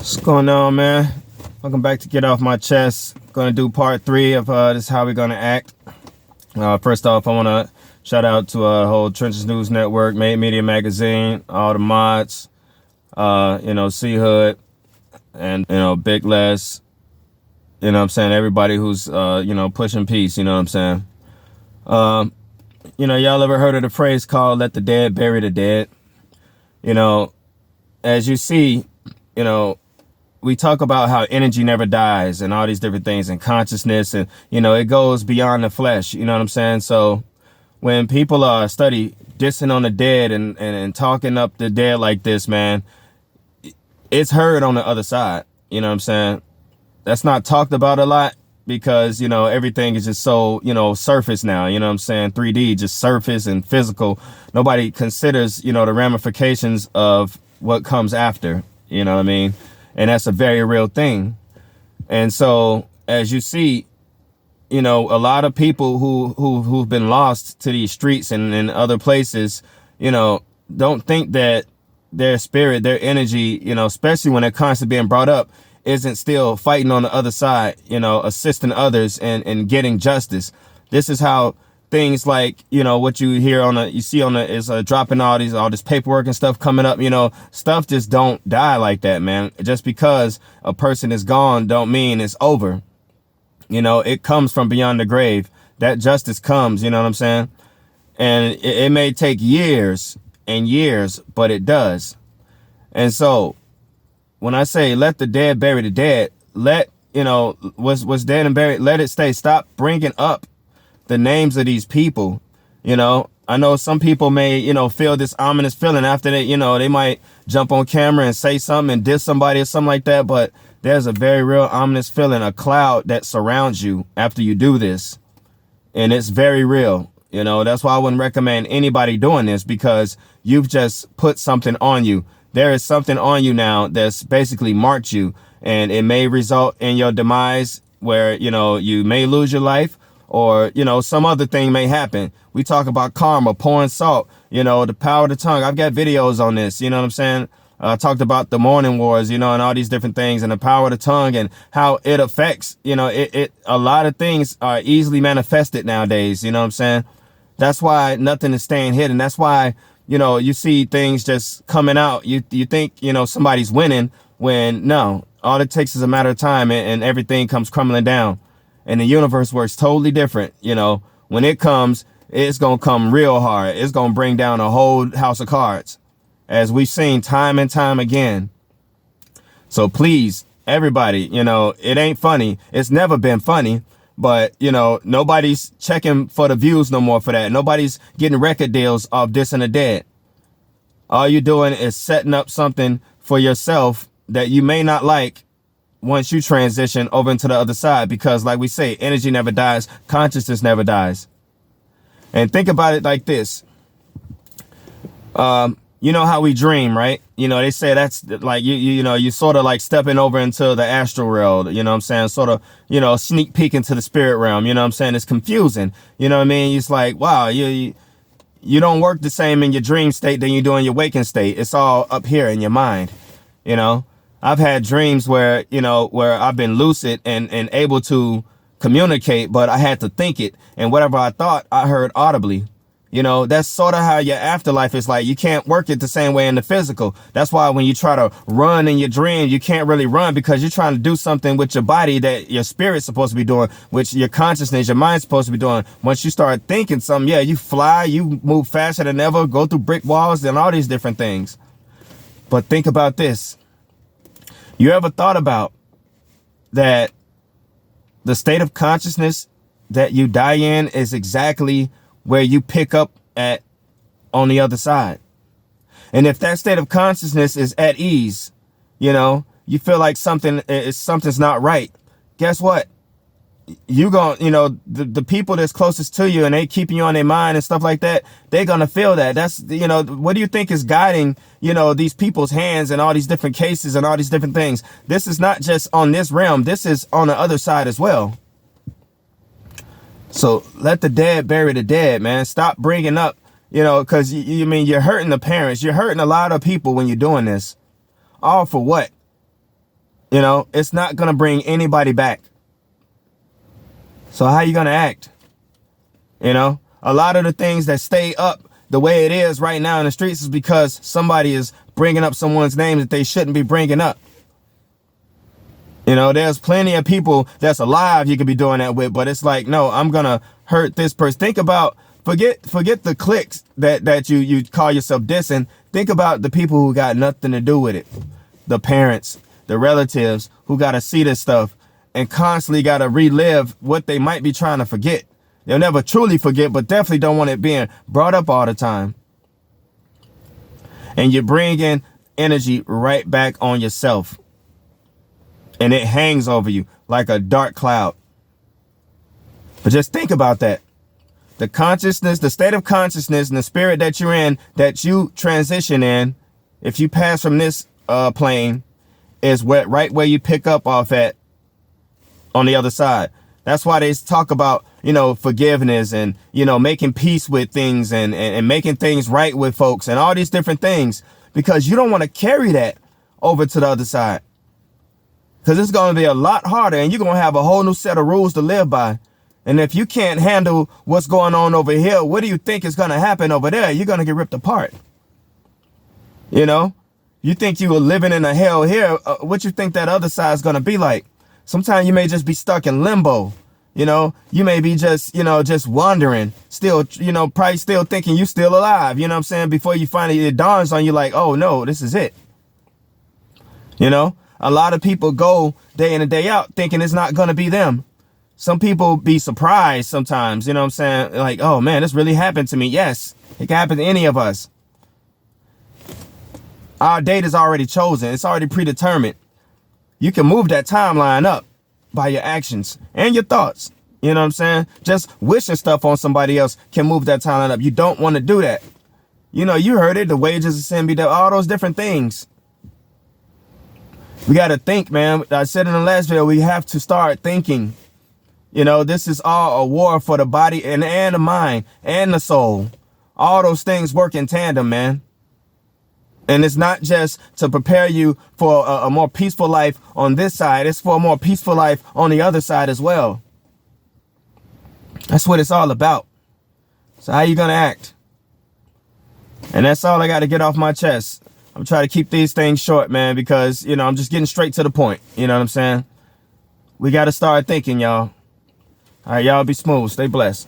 What's going on, man? Welcome back to Get Off My Chest. Gonna do part 3 of this how we're gonna act. First off, I want to shout out to the whole Trenches News Network, Made Media Magazine, all the mods, C Hood, and Big Les. You know what I'm saying? Everybody who's pushing peace. You know what I'm saying? Y'all ever heard of the phrase called "Let the dead bury the dead"? As you see, we talk about how energy never dies and all these different things and consciousness, and it goes beyond the flesh. You know what I'm saying? So when people study dissing on the dead and talking up the dead like this, man, it's heard on the other side. You know what I'm saying? That's not talked about a lot because everything is just so surface now. You know what I'm saying? 3D, just surface and physical. Nobody considers the ramifications of what comes after. You know what I mean? And that's a very real thing. And so, as you see, a lot of people who've been lost to these streets and other places, don't think that their spirit, their energy, especially when they're constantly being brought up, isn't still fighting on the other side, assisting others and getting justice. This is how things like, what you hear you see is dropping all this paperwork and stuff coming up, stuff just don't die like that, man. Just because a person is gone don't mean it's over. It comes from beyond the grave. That justice comes, you know what I'm saying? And it may take years and years, but it does. And so when I say let the dead bury the dead, let, what's dead and buried, let it stay. Stop bringing up the names of these people. I know some people may, feel this ominous feeling after they, they might jump on camera and say something and diss somebody or something like that. But there's a very real ominous feeling, a cloud that surrounds you after you do this. And it's very real. That's why I wouldn't recommend anybody doing this, because you've just put something on you. There is something on you now that's basically marked you, and it may result in your demise where, you may lose your life, or, some other thing may happen. We talk about karma, pouring salt, the power of the tongue. I've got videos on this, you know what I'm saying? I talked about the morning wars, and all these different things, and the power of the tongue and how it affects, a lot of things are easily manifested nowadays. You know what I'm saying? That's why nothing is staying hidden. That's why, you see things just coming out. You think, somebody's winning when no, all it takes is a matter of time and everything comes crumbling down. And the universe works totally different. When it comes, it's going to come real hard. It's going to bring down a whole house of cards, as we've seen time and time again. So please, everybody, it ain't funny. It's never been funny. But, nobody's checking for the views no more for that. Nobody's getting record deals off dissing the dead. All you're doing is setting up something for yourself that you may not like once you transition over into the other side, because like we say, energy never dies. Consciousness never dies. And think about it like this. You know how we dream, right? They say that's like, you sort of like stepping over into the astral world, you know what I'm saying? Sort of, sneak peek into the spirit realm, you know what I'm saying? It's confusing. You know what I mean? It's like, wow, you don't work the same in your dream state than you do in your waking state. It's all up here in your mind. I've had dreams where, where I've been lucid and able to communicate, but I had to think it. And whatever I thought, I heard audibly. That's sort of how your afterlife is like. You can't work it the same way in the physical. That's why when you try to run in your dream, you can't really run, because you're trying to do something with your body that your spirit's supposed to be doing, which your consciousness, your mind's supposed to be doing. Once you start thinking something, yeah, you fly, you move faster than ever, go through brick walls and all these different things. But think about this. You ever thought about that the state of consciousness that you die in is exactly where you pick up at on the other side? And if that state of consciousness is at ease, you feel like something's not right, guess what? You the people that's closest to you and they keeping you on their mind and stuff like that, they're gonna feel that. That's, what do you think is guiding, these people's hands and all these different cases and all these different things? This is not just on this realm. This is on the other side as well. So let the dead bury the dead, man. Stop bringing up, because you're hurting the parents. You're hurting a lot of people when you're doing this. All for what? You know, it's not going to bring anybody back. So how you going to act? You know, a lot of the things that stay up the way it is right now in the streets is because somebody is bringing up someone's name that they shouldn't be bringing up. You know, there's plenty of people that's alive you could be doing that with, but it's like, no, I'm going to hurt this person. Think about, forget the cliques that you call yourself dissing. Think about the people who got nothing to do with it. The parents, the relatives who got to see this stuff and constantly got to relive what they might be trying to forget. They'll never truly forget, but definitely don't want it being brought up all the time. And you bring in energy right back on yourself. And it hangs over you like a dark cloud. But just think about that. The consciousness, the state of consciousness and the spirit that you're in, that you transition in, if you pass from this plane, is right where you pick up off at on the other side. That's why they talk about, you know, forgiveness and, you know, making peace with things and making things right with folks and all these different things, because you don't want to carry that over to the other side, because it's going to be a lot harder and you're going to have a whole new set of rules to live by. And if you can't handle what's going on over here, what do you think is going to happen over there? You're going to get ripped apart. You know, you think you were living in a hell here. What you think that other side is going to be like? Sometimes you may just be stuck in limbo. You know, you may be just, you know, just wandering, still, you know, probably still thinking you still alive. You know what I'm saying? Before you finally, it dawns on you like, oh, no, this is it. You know, a lot of people go day in and day out thinking it's not going to be them. Some people be surprised sometimes, you know what I'm saying? Like, oh, man, this really happened to me. Yes, it can happen to any of us. Our date is already chosen. It's already predetermined. You can move that timeline up by your actions and your thoughts. You know what I'm saying? Just wishing stuff on somebody else can move that timeline up. You don't want to do that. You know, you heard it. The wages of sin be there. All those different things. We got to think, man. I said in the last video, we have to start thinking. You know, this is all a war for the body and the mind and the soul. All those things work in tandem, man. And it's not just to prepare you for a more peaceful life on this side. It's for a more peaceful life on the other side as well. That's what it's all about. So how you going to act? And that's all I got to get off my chest. I'm trying to keep these things short, man, because, you know, I'm just getting straight to the point. You know what I'm saying? We got to start thinking, y'all. All right, y'all be smooth. Stay blessed.